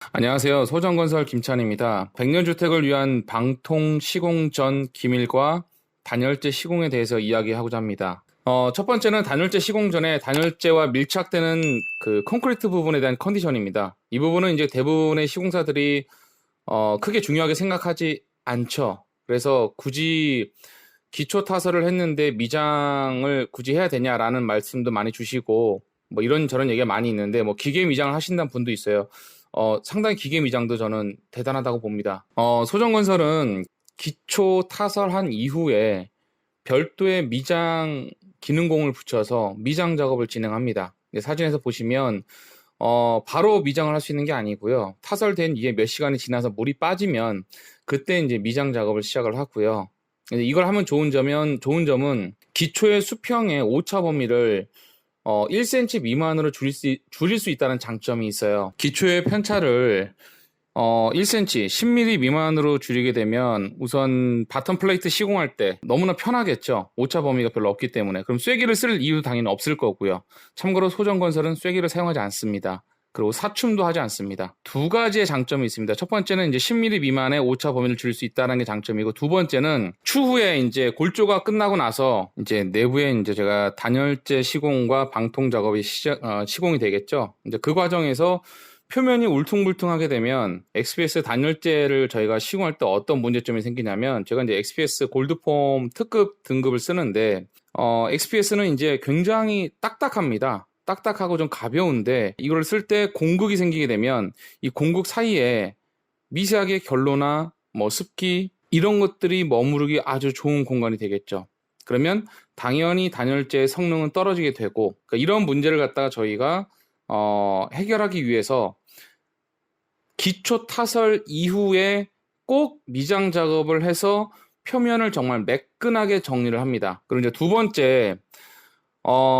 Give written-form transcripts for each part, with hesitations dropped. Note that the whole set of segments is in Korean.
안녕하세요. 소정건설 김찬입니다. 백년주택을 위한 방통 시공 전 기밀과 단열재 시공에 대해서 이야기하고자 합니다. 첫 번째는 단열재 시공 전에 단열재와 밀착되는 그 콘크리트 부분에 대한 컨디션입니다. 이 부분은 이제 대부분의 시공사들이 크게 중요하게 생각하지 않죠. 그래서 굳이 기초 타설을 했는데 미장을 굳이 해야 되냐라는 말씀도 많이 주시고 뭐 이런저런 얘기가 많이 있는데 뭐 기계 미장을 하신다는 분도 있어요. 상당히 기계 미장도 저는 대단하다고 봅니다. 소정건설은 기초 타설한 이후에 별도의 미장 기능공을 붙여서 미장 작업을 진행합니다. 사진에서 보시면 바로 미장을 할 수 있는 게 아니고요. 타설된 이게 몇 시간이 지나서 물이 빠지면 그때 이제 미장 작업을 시작을 하고요. 이걸 하면 좋은 점은 기초의 수평의 오차 범위를 1cm 미만으로 줄일 수 있다는 장점이 있어요. 기초의 편차를 1cm, 10mm 미만으로 줄이게 되면 우선 바텀 플레이트 시공할 때 너무나 편하겠죠. 오차 범위가 별로 없기 때문에. 그럼 쐐기를 쓸 이유도 당연히 없을 거고요. 참고로 소정건설은 쐐기를 사용하지 않습니다. 그리고 사춤도 하지 않습니다. 두 가지의 장점이 있습니다. 첫 번째는 이제 10mm 미만의 오차 범위를 줄일 수 있다는 게 장점이고, 두 번째는 추후에 이제 골조가 끝나고 나서 이제 내부에 이제 제가 단열재 시공과 방통 작업이 시공이 되겠죠. 이제 그 과정에서 표면이 울퉁불퉁하게 되면 XPS 단열재를 저희가 시공할 때 어떤 문제점이 생기냐면, 제가 이제 XPS 골드폼 특급 등급을 쓰는데 XPS는 이제 굉장히 딱딱합니다. 딱딱하고 좀 가벼운데 이걸 쓸 때 공극이 생기게 되면 이 공극 사이에 미세하게 결로나 뭐 습기 이런 것들이 머무르기 아주 좋은 공간이 되겠죠. 그러면 당연히 단열재의 성능은 떨어지게 되고, 그러니까 이런 문제를 갖다가 저희가 해결하기 위해서 기초 타설 이후에 꼭 미장 작업을 해서 표면을 정말 매끈하게 정리를 합니다. 그리고 이제 두 번째,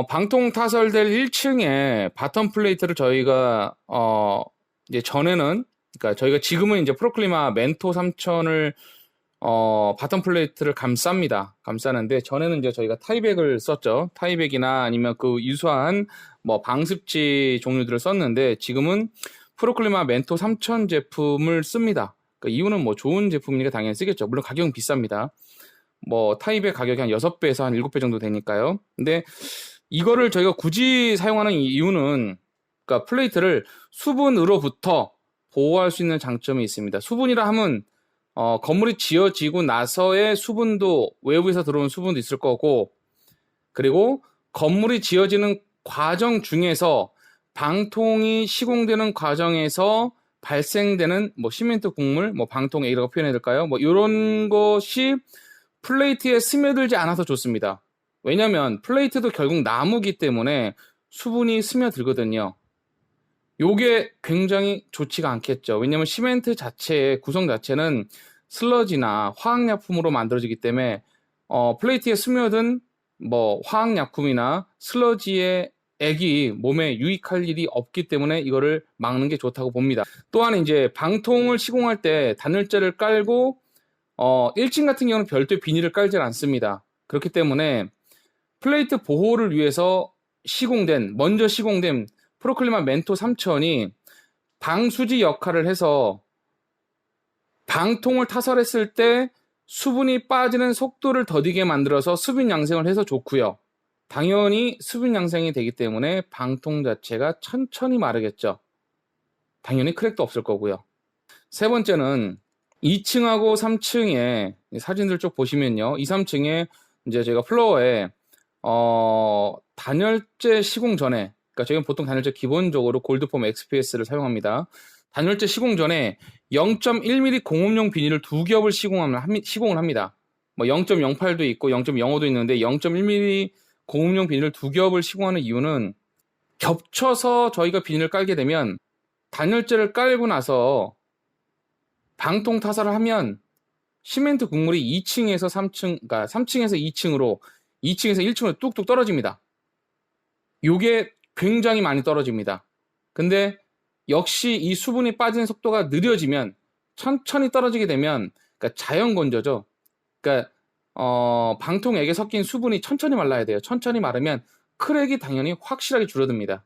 방통 타설될 1층에 바텀 플레이트를 저희가 이제 전에는, 그러니까 저희가 지금은 이제 프로클리마 멘토 3000을 바텀 플레이트를 감싸는데, 전에는 이제 저희가 타이백을 썼죠. 타이백이나 아니면 그 유사한 뭐 방습지 종류들을 썼는데, 지금은 프로클리마 멘토 3000 제품을 씁니다. 그러니까 이유는 뭐 좋은 제품이니까 당연히 쓰겠죠. 물론 가격은 비쌉니다. 뭐 타입의 가격이 한 6배에서 한 7배 정도 되니까요. 근데 이거를 저희가 굳이 사용하는 이유는, 그러니까 플레이트를 수분으로부터 보호할 수 있는 장점이 있습니다. 수분이라 하면 건물이 지어지고 나서의 수분도, 외부에서 들어오는 수분도 있을 거고, 그리고 건물이 지어지는 과정 중에서 방통이 시공되는 과정에서 발생되는 뭐 시멘트 국물, 뭐 방통 A라고 표현해야 될까요? 뭐 이런 것이 플레이트에 스며들지 않아서 좋습니다. 왜냐면 플레이트도 결국 나무기 때문에 수분이 스며들거든요. 요게 굉장히 좋지가 않겠죠. 왜냐면 시멘트 자체의 구성 자체는 슬러지나 화학약품으로 만들어지기 때문에 플레이트에 스며든 뭐 화학약품이나 슬러지의 액이 몸에 유익할 일이 없기 때문에 이거를 막는 게 좋다고 봅니다. 또한 이제 방통을 시공할 때 단열재를 깔고 1층 같은 경우는 별도의 비닐을 깔질 않습니다. 그렇기 때문에 플레이트 보호를 위해서 먼저 시공된 프로클리마 멘토 3000이 방수지 역할을 해서 방통을 타설했을 때 수분이 빠지는 속도를 더디게 만들어서 수분 양생을 해서 좋고요. 당연히 수분 양생이 되기 때문에 방통 자체가 천천히 마르겠죠. 당연히 크랙도 없을 거고요. 세 번째는 2층하고 3층에 사진들 쭉 보시면요. 2, 3층에 이제 제가 플로어에 단열재 시공 전에, 그러니까 저희는 보통 단열재 기본적으로 골드폼 XPS를 사용합니다. 단열재 시공 전에 0.1mm 공업용 비닐을 2겹을 시공을 합니다. 뭐 0.08도 있고 0.05도 있는데 0.1mm 공업용 비닐을 2겹을 시공하는 이유는, 겹쳐서 저희가 비닐을 깔게 되면 단열재를 깔고 나서 방통 타설을 하면 시멘트 국물이 2층에서 3층, 그러니까 3층에서 2층으로, 2층에서 1층으로 뚝뚝 떨어집니다. 요게 굉장히 많이 떨어집니다. 근데 역시 이 수분이 빠지는 속도가 느려지면, 천천히 떨어지게 되면, 그러니까 자연 건조죠. 그러니까 방통액에 섞인 수분이 천천히 말라야 돼요. 천천히 마르면 크랙이 당연히 확실하게 줄어듭니다.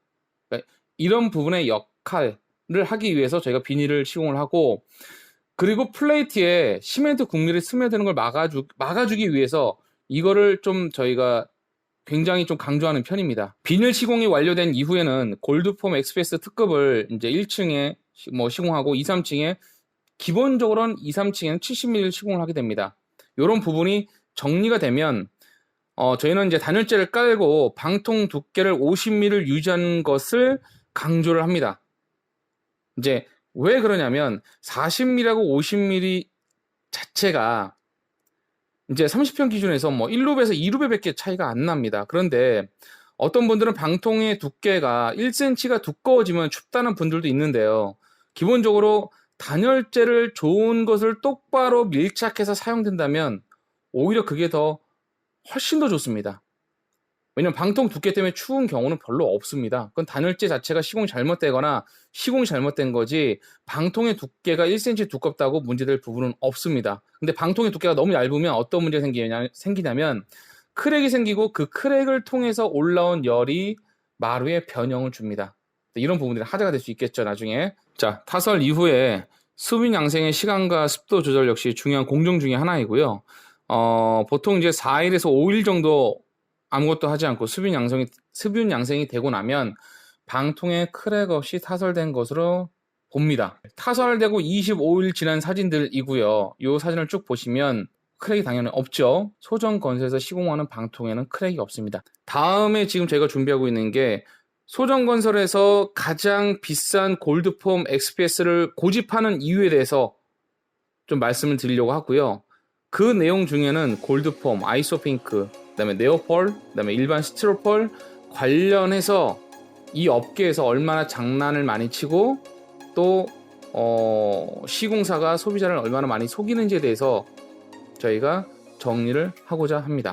그러니까 이런 부분의 역할은 하기 위해서 저희가 비닐을 시공을 하고, 그리고 플레이트에 시멘트 국물이 스며드는 걸 막아주기 위해서 이거를 좀 저희가 굉장히 좀 강조하는 편입니다. 비닐 시공이 완료된 이후에는 골드폼 엑스프레스 특급을 이제 1층에 시공하고 2, 3층에 기본적으로는 2, 3층에는 70mm 시공을 하게 됩니다. 이런 부분이 정리가 되면 저희는 이제 단열재를 깔고 방통 두께를 50mm를 유지하는 것을 강조를 합니다. 이제 왜 그러냐면 40mm하고 50mm 자체가 이제 30평 기준에서 1루베에서 2루베밖에 차이가 안 납니다. 그런데 어떤 분들은 방통의 두께가 1cm가 두꺼워지면 춥다는 분들도 있는데요. 기본적으로 단열재를 좋은 것을 똑바로 밀착해서 사용된다면 오히려 그게 훨씬 더 좋습니다. 왜냐면 방통 두께 때문에 추운 경우는 별로 없습니다. 그건 단열재 자체가 시공이 잘못되거나 시공이 잘못된 거지 방통의 두께가 1cm 두껍다고 문제될 부분은 없습니다. 근데 방통의 두께가 너무 얇으면 어떤 문제가 생기냐면 크랙이 생기고 그 크랙을 통해서 올라온 열이 마루에 변형을 줍니다. 이런 부분들이 하자가 될 수 있겠죠, 나중에. 자, 타설 이후에 수분 양생의 시간과 습도 조절 역시 중요한 공정 중에 하나이고요. 보통 이제 4일에서 5일 정도 아무것도 하지 않고 수분 양생이 되고 나면 방통에 크랙 없이 타설된 것으로 봅니다. 타설되고 25일 지난 사진들이고요. 이 사진을 쭉 보시면 크랙이 당연히 없죠. 소정건설에서 시공하는 방통에는 크랙이 없습니다. 다음에 지금 제가 준비하고 있는 게 소정건설에서 가장 비싼 골드폼 XPS를 고집하는 이유에 대해서 좀 말씀을 드리려고 하고요. 그 내용 중에는 골드폼, 아이소핑크, 그다음에 네오폴, 그다음에 일반 스티로폴 관련해서 이 업계에서 얼마나 장난을 많이 치고 또 시공사가 소비자를 얼마나 많이 속이는지에 대해서 저희가 정리를 하고자 합니다.